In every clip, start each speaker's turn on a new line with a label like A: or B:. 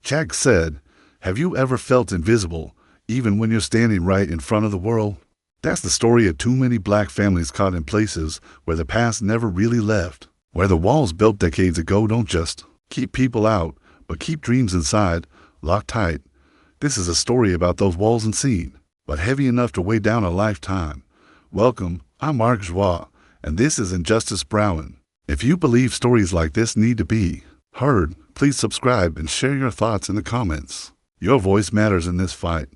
A: Jack said, "Have you ever felt invisible, even when you're standing right in front of the world?" That's the story of too many black families caught in places where the past never really left, where the walls built decades ago don't just keep people out, but keep dreams inside, locked tight. This is a story about those walls unseen, but heavy enough to weigh down a lifetime. Welcome, I'm Mark Joie, and this is Injustice Browning. If you believe stories like this need to be heard, please subscribe and share your thoughts in the comments. Your voice matters in this fight.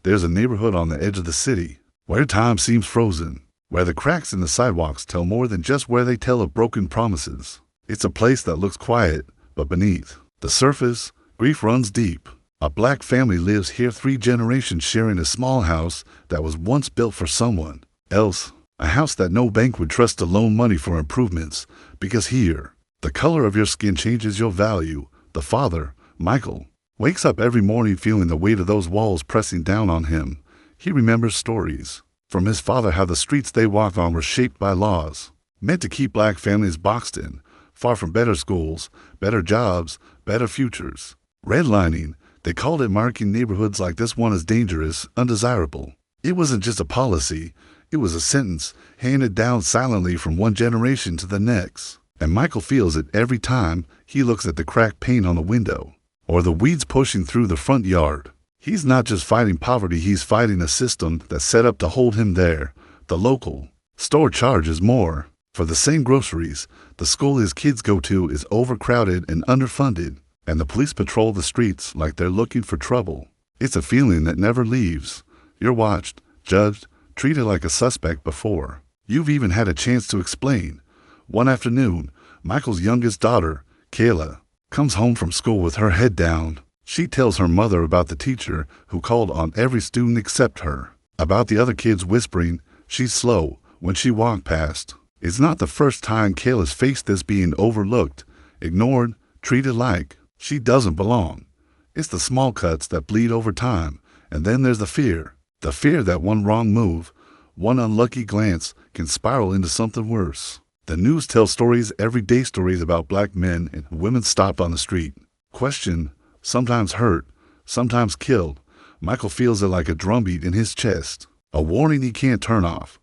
A: There's a neighborhood on the edge of the city where time seems frozen, where the cracks in the sidewalks tell more than just where they tell of broken promises. It's a place that looks quiet, but beneath the surface, grief runs deep. A black family lives here, 3 generations sharing a small house that was once built for someone else. A house that no bank would trust to loan money for improvements, because here, the color of your skin changes your value. The father, Michael, wakes up every morning feeling the weight of those walls pressing down on him. He remembers stories from his father how the streets they walked on were shaped by laws meant to keep black families boxed in, far from better schools, better jobs, better futures. Redlining, they called it, marking neighborhoods like this one as dangerous, undesirable. It wasn't just a policy, it was a sentence handed down silently from one generation to the next. And Michael feels it every time he looks at the cracked paint on the window or the weeds pushing through the front yard. He's not just fighting poverty, he's fighting a system that's set up to hold him there. The local store charges more for the same groceries. The school his kids go to is overcrowded and underfunded, and the police patrol the streets like they're looking for trouble. It's a feeling that never leaves. You're watched, judged, treated like a suspect before you've even had a chance to explain. One afternoon, Michael's youngest daughter, Kayla, comes home from school with her head down. She tells her mother about the teacher who called on every student except her, about the other kids whispering she's slow when she walked past. It's not the first time Kayla's faced this, being overlooked, ignored, treated like she doesn't belong. It's the small cuts that bleed over time, and then there's the fear that one wrong move, one unlucky glance can spiral into something worse. The news tells stories, everyday stories about black men and women stopped on the street, questioned, sometimes hurt, sometimes killed. Michael feels it like a drumbeat in his chest, a warning he can't turn off.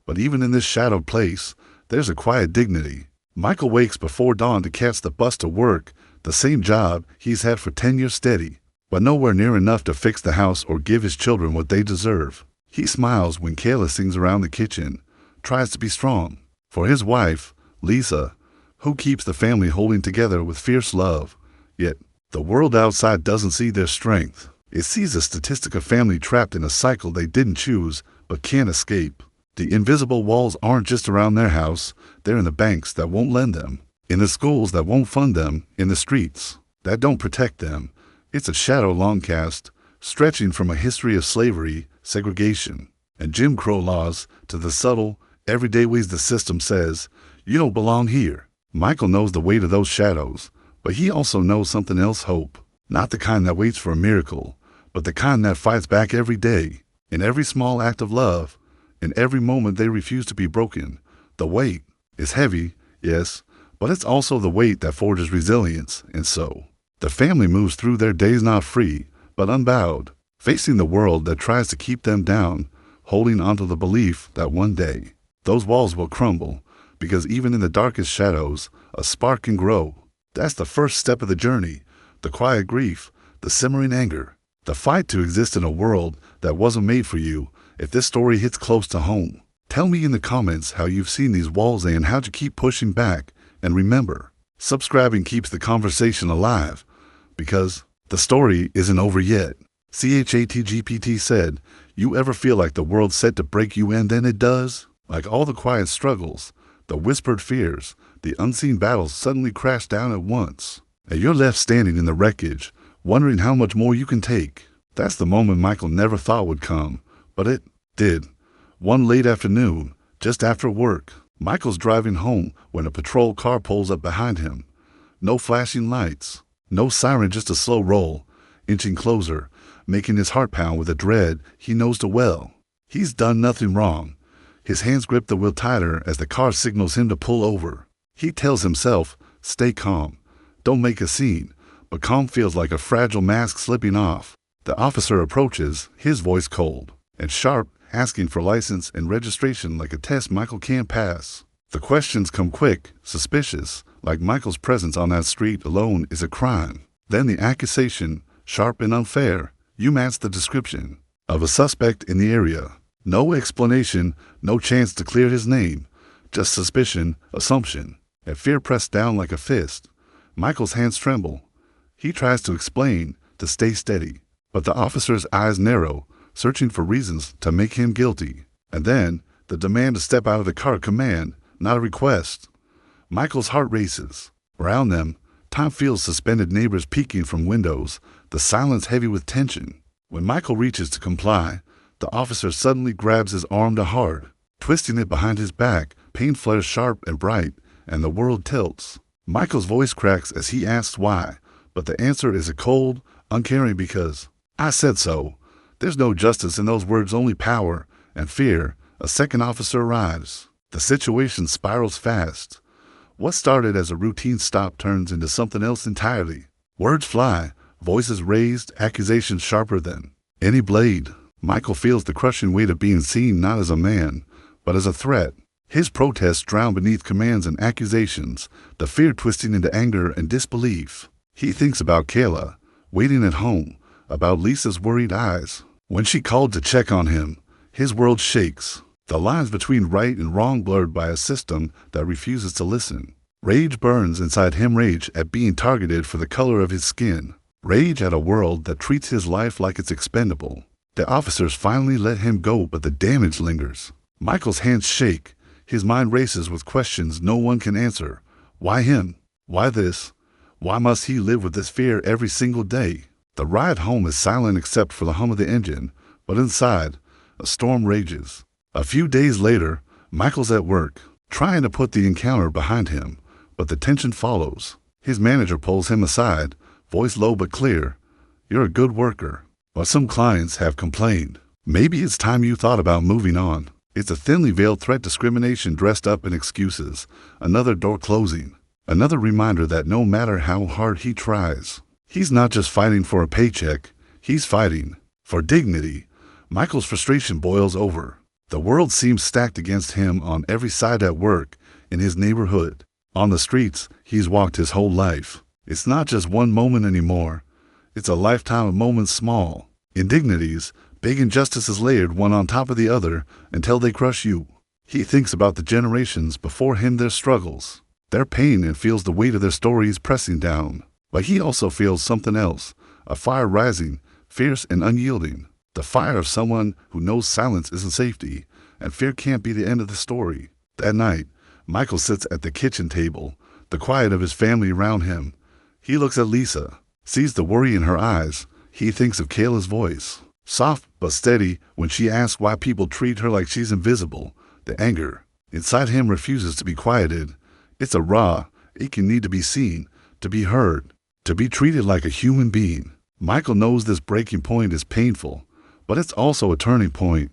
A: But even in this shadowed place, there's a quiet dignity. Michael wakes before dawn to catch the bus to work, the same job he's had for 10 years steady, but nowhere near enough to fix the house or give his children what they deserve. He smiles when Kayla sings around the kitchen, tries to be strong for his wife, Lisa, who keeps the family holding together with fierce love. Yet, the world outside doesn't see their strength. It sees a statistic of family trapped in a cycle they didn't choose but can't escape. The invisible walls aren't just around their house, they're in the banks that won't lend them, in the schools that won't fund them, in the streets that don't protect them. It's a shadow long cast, stretching from a history of slavery, segregation, and Jim Crow laws to the subtle, everyday ways the system says, you don't belong here. Michael knows the weight of those shadows, but he also knows something else: hope. Not the kind that waits for a miracle, but the kind that fights back every day, in every small act of love, in every moment they refuse to be broken. The weight is heavy, yes, but it's also the weight that forges resilience. And so, the family moves through their days not free, but unbowed, facing the world that tries to keep them down, holding onto the belief that one day, those walls will crumble, because even in the darkest shadows, a spark can grow. That's the first step of the journey, the quiet grief, the simmering anger, the fight to exist in a world that wasn't made for you. If this story hits close to home, tell me in the comments how you've seen these walls and how to keep pushing back. And remember, subscribing keeps the conversation alive, because the story isn't over yet. ChatGPT said, you ever feel like the world's set to break you and then it does? Like all the quiet struggles, the whispered fears, the unseen battles suddenly crash down at once, and you're left standing in the wreckage, wondering how much more you can take. That's the moment Michael never thought would come, but it did. One late afternoon, just after work, Michael's driving home when a patrol car pulls up behind him. No flashing lights, no siren, just a slow roll, inching closer, making his heart pound with a dread he knows too well. He's done nothing wrong. His hands grip the wheel tighter as the car signals him to pull over. He tells himself, stay calm, don't make a scene, but calm feels like a fragile mask slipping off. The officer approaches, his voice cold and sharp, asking for license and registration like a test Michael can't pass. The questions come quick, suspicious, like Michael's presence on that street alone is a crime. Then the accusation, sharp and unfair. You match the description of a suspect in the area. No explanation, no chance to clear his name. Just suspicion, assumption, and fear pressed down like a fist. Michael's hands tremble. He tries to explain, to stay steady, but the officer's eyes narrow, searching for reasons to make him guilty. And then, the demand to step out of the car, command, not a request. Michael's heart races. Around them, time feels suspended, neighbors peeking from windows, the silence heavy with tension. When Michael reaches to comply, the officer suddenly grabs his arm to hard, twisting it behind his back. Pain flares sharp and bright, and the world tilts. Michael's voice cracks as he asks why, but the answer is a cold, uncaring because, I said so. There's no justice in those words, only power and fear. A second officer arrives. The situation spirals fast. What started as a routine stop turns into something else entirely. Words fly, voices raised, accusations sharper than any blade. Michael feels the crushing weight of being seen not as a man, but as a threat. His protests drown beneath commands and accusations, the fear twisting into anger and disbelief. He thinks about Kayla, waiting at home, about Lisa's worried eyes. When she called to check on him, his world shakes. The lines between right and wrong blurred by a system that refuses to listen. Rage burns inside him, rage at being targeted for the color of his skin. Rage at a world that treats his life like it's expendable. The officers finally let him go, but the damage lingers. Michael's hands shake. His mind races with questions no one can answer. Why him? Why this? Why must he live with this fear every single day? The ride home is silent except for the hum of the engine, but inside, a storm rages. A few days later, Michael's at work, trying to put the encounter behind him, but the tension follows. His manager pulls him aside, voice low but clear. You're a good worker, but some clients have complained. Maybe it's time you thought about moving on. It's a thinly veiled threat, discrimination dressed up in excuses, another door closing, another reminder that no matter how hard he tries, he's not just fighting for a paycheck, he's fighting for dignity. Michael's frustration boils over. The world seems stacked against him on every side, at work, in his neighborhood, on the streets he's walked his whole life. It's not just one moment anymore. It's a lifetime of moments, small indignities, big injustices layered one on top of the other until they crush you. He thinks about the generations before him, their struggles, their pain, and feels the weight of their stories pressing down. But he also feels something else, a fire rising, fierce and unyielding. The fire of someone who knows silence isn't safety, and fear can't be the end of the story. That night, Michael sits at the kitchen table, the quiet of his family around him. He looks at Lisa, sees the worry in her eyes. He thinks of Kayla's voice, soft but steady, when she asks why people treat her like she's invisible. The anger inside him refuses to be quieted. It's a raw, aching need to be seen, to be heard, to be treated like a human being. Michael knows this breaking point is painful, but it's also a turning point,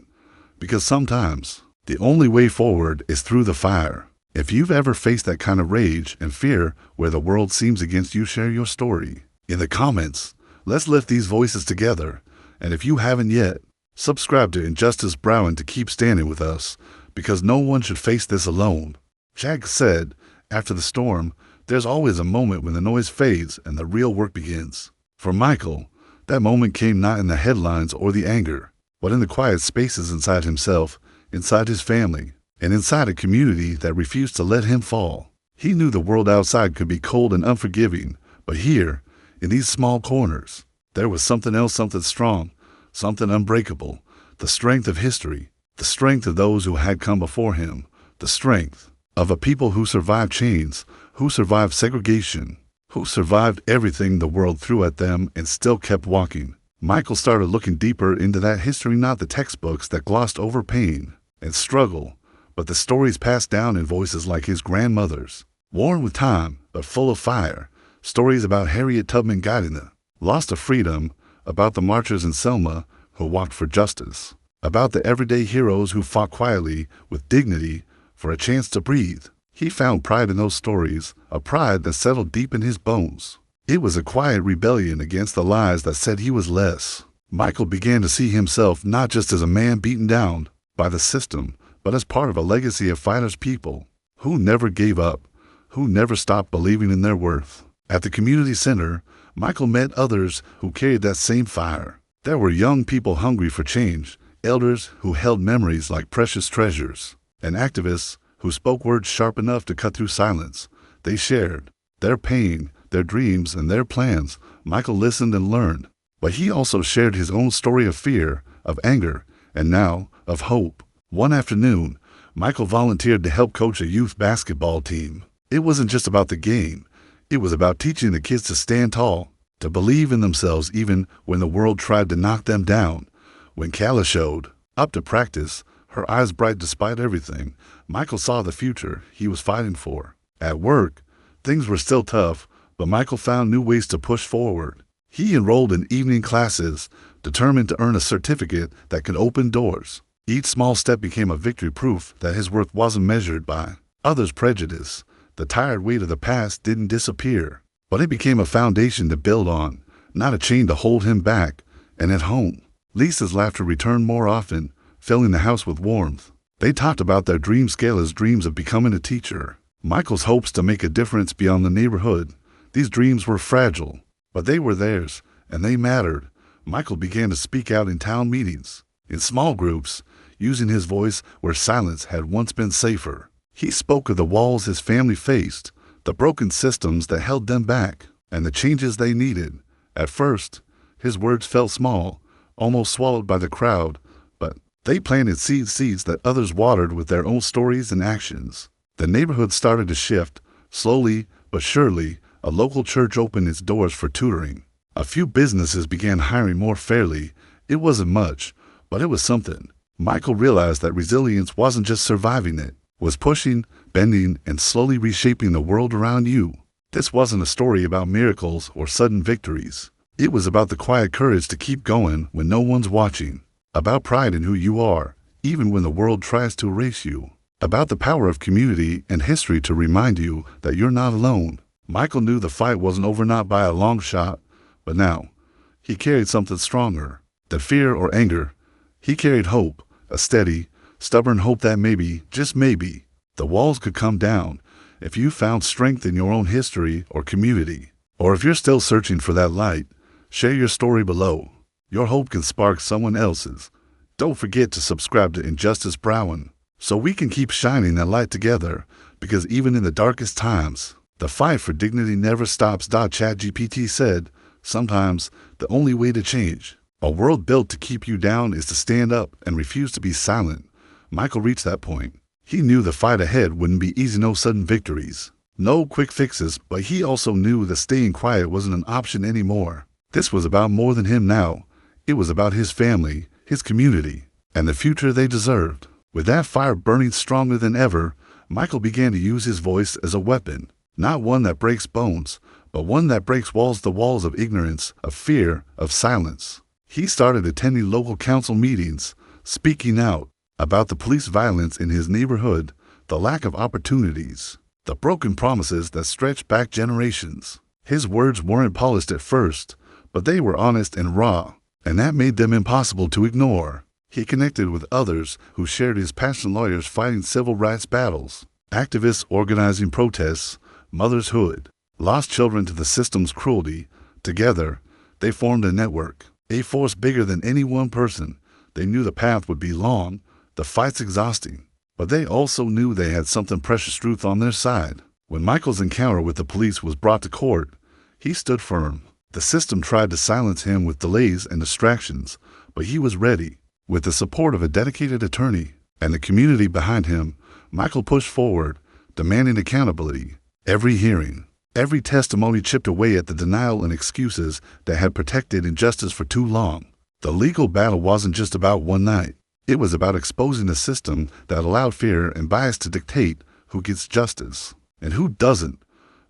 A: because sometimes the only way forward is through the fire. If you've ever faced that kind of rage and fear where the world seems against you, share your story in the comments. Let's lift these voices together. And if you haven't yet, subscribe to Injustice Browning to keep standing with us, because no one should face this alone. Jack said, after the storm, there's always a moment when the noise fades and the real work begins. For Michael, that moment came not in the headlines or the anger, but in the quiet spaces inside himself, inside his family, and inside a community that refused to let him fall. He knew the world outside could be cold and unforgiving, but here, in these small corners, there was something else, something strong, something unbreakable, the strength of history, the strength of those who had come before him, the strength of a people who survived chains, who survived segregation, who survived everything the world threw at them and still kept walking. Michael started looking deeper into that history, not the textbooks that glossed over pain and struggle, but the stories passed down in voices like his grandmother's, worn with time but full of fire, stories about Harriet Tubman guiding the lost of freedom, about the marchers in Selma who walked for justice, about the everyday heroes who fought quietly with dignity for a chance to breathe. He found pride in those stories, a pride that settled deep in his bones. It was a quiet rebellion against the lies that said he was less. Michael began to see himself not just as a man beaten down by the system, but as part of a legacy of fighters, people who never gave up, who never stopped believing in their worth. At the community center, Michael met others who carried that same fire. There were young people hungry for change, elders who held memories like precious treasures, and activists who spoke words sharp enough to cut through silence. They shared their pain, their dreams, and their plans. Michael listened and learned, but he also shared his own story of fear, of anger, and now of hope. One afternoon, Michael volunteered to help coach a youth basketball team. It wasn't just about the game. It was about teaching the kids to stand tall, to believe in themselves even when the world tried to knock them down. When Kayla showed up to practice, her eyes bright despite everything, Michael saw the future he was fighting for. At work, things were still tough, but Michael found new ways to push forward. He enrolled in evening classes, determined to earn a certificate that could open doors. Each small step became a victory, proof that his worth wasn't measured by others' prejudice. The tired weight of the past didn't disappear, but it became a foundation to build on, not a chain to hold him back. And at home, Lisa's laughter returned more often, filling the house with warmth. They talked about their dreams, Kayla's dreams of becoming a teacher, Michael's hopes to make a difference beyond the neighborhood. These dreams were fragile, but they were theirs, and they mattered. Michael began to speak out in town meetings, in small groups, using his voice where silence had once been safer. He spoke of the walls his family faced, the broken systems that held them back, and the changes they needed. At first, his words felt small, almost swallowed by the crowd, but they planted seeds that others watered with their own stories and actions. The neighborhood started to shift. Slowly but surely, a local church opened its doors for tutoring. A few businesses began hiring more fairly. It wasn't much, but it was something. Michael realized that resilience wasn't just surviving, it was pushing, bending, and slowly reshaping the world around you. This wasn't a story about miracles or sudden victories. It was about the quiet courage to keep going when no one's watching, about pride in who you are, even when the world tries to erase you, about the power of community and history to remind you that you're not alone. Michael knew the fight wasn't over, not by a long shot, but now he carried something stronger than fear or anger. He carried hope, a steady, stubborn hope that maybe, just maybe, the walls could come down if you found strength in your own history or community. Or if you're still searching for that light, share your story below. Your hope can spark someone else's. Don't forget to subscribe to Injustice Brown so we can keep shining that light together, because even in the darkest times, the fight for dignity never stops. ChatGPT said, sometimes the only way to change a world built to keep you down is to stand up and refuse to be silent. Michael reached that point. He knew the fight ahead wouldn't be easy, no sudden victories, no quick fixes, but he also knew that staying quiet wasn't an option anymore. This was about more than him now. It was about his family, his community, and the future they deserved. With that fire burning stronger than ever, Michael began to use his voice as a weapon, not one that breaks bones, but one that breaks walls, the walls of ignorance, of fear, of silence. He started attending local council meetings, speaking out about the police violence in his neighborhood, the lack of opportunities, the broken promises that stretched back generations. His words weren't polished at first, but they were honest and raw, and that made them impossible to ignore. He connected with others who shared his passion, lawyers fighting civil rights battles, activists organizing protests, mothers who had lost children to the system's cruelty. Together, they formed a network, a force bigger than any one person. They knew the path would be long, the fight's exhausting, but they also knew they had something precious, truth on their side. When Michael's encounter with the police was brought to court, he stood firm. The system tried to silence him with delays and distractions, but he was ready. With the support of a dedicated attorney and the community behind him, Michael pushed forward, demanding accountability. Every hearing, every testimony chipped away at the denial and excuses that had protected injustice for too long. The legal battle wasn't just about one night. It was about exposing a system that allowed fear and bias to dictate who gets justice and who doesn't.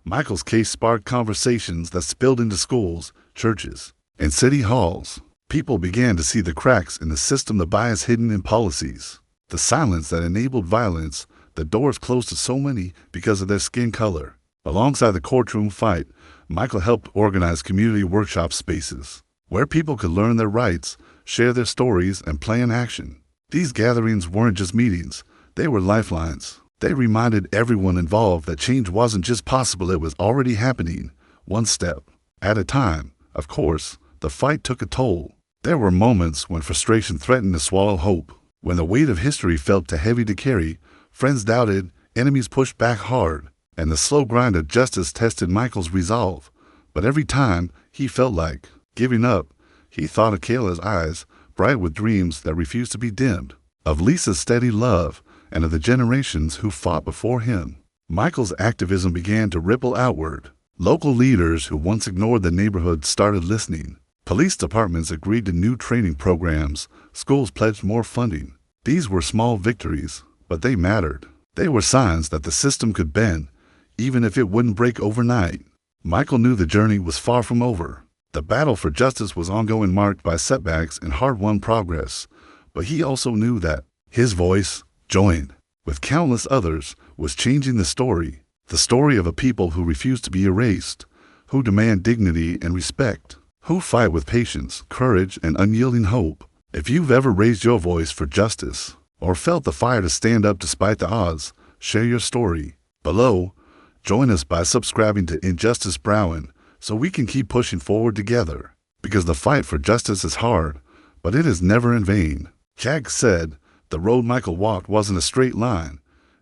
A: Michael's case sparked conversations that spilled into schools, churches, and city halls. People began to see the cracks in the system, the bias hidden in policies, the silence that enabled violence, the doors closed to so many because of their skin color. Alongside the courtroom fight, Michael helped organize community workshop spaces where people could learn their rights, share their stories, and plan action. These gatherings weren't just meetings, they were lifelines. They reminded everyone involved that change wasn't just possible, it was already happening, one step at a time. Of course, the fight took a toll. There were moments when frustration threatened to swallow hope. When the weight of history felt too heavy to carry, friends doubted, enemies pushed back hard, and the slow grind of justice tested Michael's resolve. But every time he felt like giving up, he thought of Kayla's eyes, bright with dreams that refused to be dimmed, of Lisa's steady love, and of the generations who fought before him. Michael's activism began to ripple outward. Local leaders who once ignored the neighborhood started listening. Police departments agreed to new training programs. Schools pledged more funding. These were small victories, but they mattered. They were signs that the system could bend, even if it wouldn't break overnight. Michael knew the journey was far from over. The battle for justice was ongoing, marked by setbacks and hard-won progress. But he also knew that his voice, joined with countless others, was changing the story of a people who refuse to be erased, who demand dignity and respect, who fight with patience, courage, and unyielding hope. If you've ever raised your voice for justice or felt the fire to stand up despite the odds, share your story below. Join us by subscribing to Injustice Browin so we can keep pushing forward together. Because the fight for justice is hard, but it is never in vain. Chag said, the road Michael walked wasn't a straight line.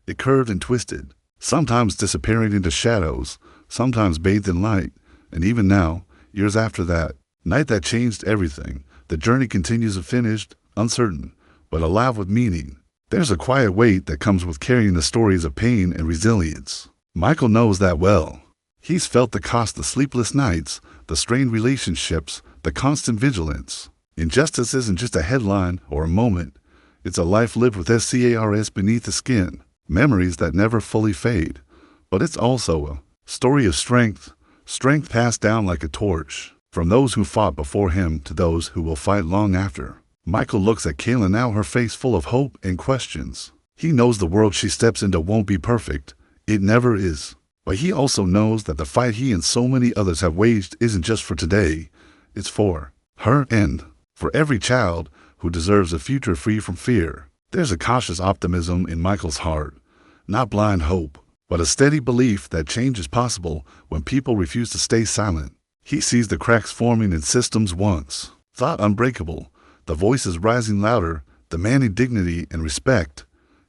A: It curved and twisted, sometimes disappearing into shadows, sometimes bathed in light. And even now, years after that night that changed everything, the journey continues unfinished, uncertain, but alive with meaning. There's a quiet weight that comes with carrying the stories of pain and resilience. Michael knows that well. He's felt the cost of sleepless nights, the strained relationships, the constant vigilance. Injustice isn't just a headline or a moment. It's a life lived with scars beneath the skin, memories that never fully fade. But it's also a story of strength passed down like a torch, from those who fought before him to those who will fight long after. Michael looks at Kayla now, her face full of hope and questions. He knows the world she steps into won't be perfect. It never is. But he also knows that the fight he and so many others have waged isn't just for today. It's for her and for every child who deserves a future free from fear. There's a cautious optimism in Michael's heart, not blind hope, but a steady belief that change is possible when people refuse to stay silent. He sees the cracks forming in systems once thought unbreakable, the voices rising louder, demanding dignity and respect.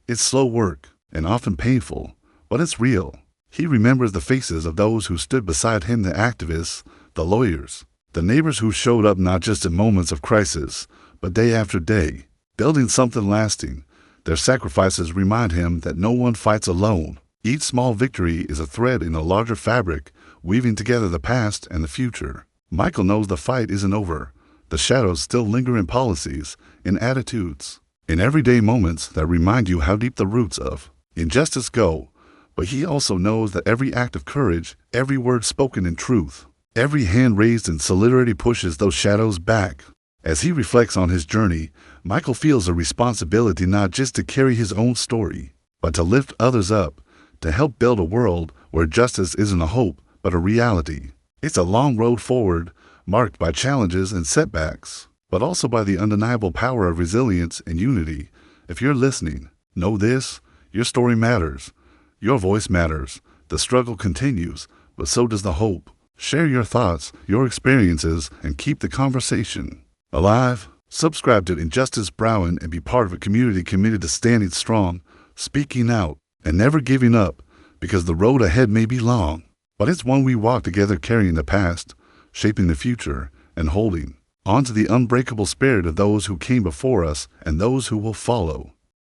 A: It's slow work and often painful, but it's real. He remembers the faces of those who stood beside him, the activists, the lawyers, the neighbors who showed up not just in moments of crisis, but day after day, building something lasting. Their sacrifices remind him that no one fights alone. Each small victory is a thread in a larger fabric, weaving together the past and the future. Michael knows the fight isn't over. The shadows still linger in policies, in attitudes, in everyday moments that remind you how deep the roots of injustice go. But he also knows that every act of courage, every word spoken in truth, every hand raised in solidarity pushes those shadows back. As he reflects on his journey, Michael feels a responsibility not just to carry his own story, but to lift others up, to help build a world where justice isn't a hope, but a reality. It's a long road forward, marked by challenges and setbacks, but also by the undeniable power of resilience and unity. If you're listening, know this: your story matters. Your voice matters. The struggle continues, but so does the hope. Share your thoughts, your experiences, and keep the conversation alive. Subscribe to Injustice Browin and be part of a community committed to standing strong, speaking out, and never giving up, because the road ahead may be long, but it's one we walk together, carrying the past, shaping the future, and holding on to the unbreakable spirit of those who came before us and those who will follow.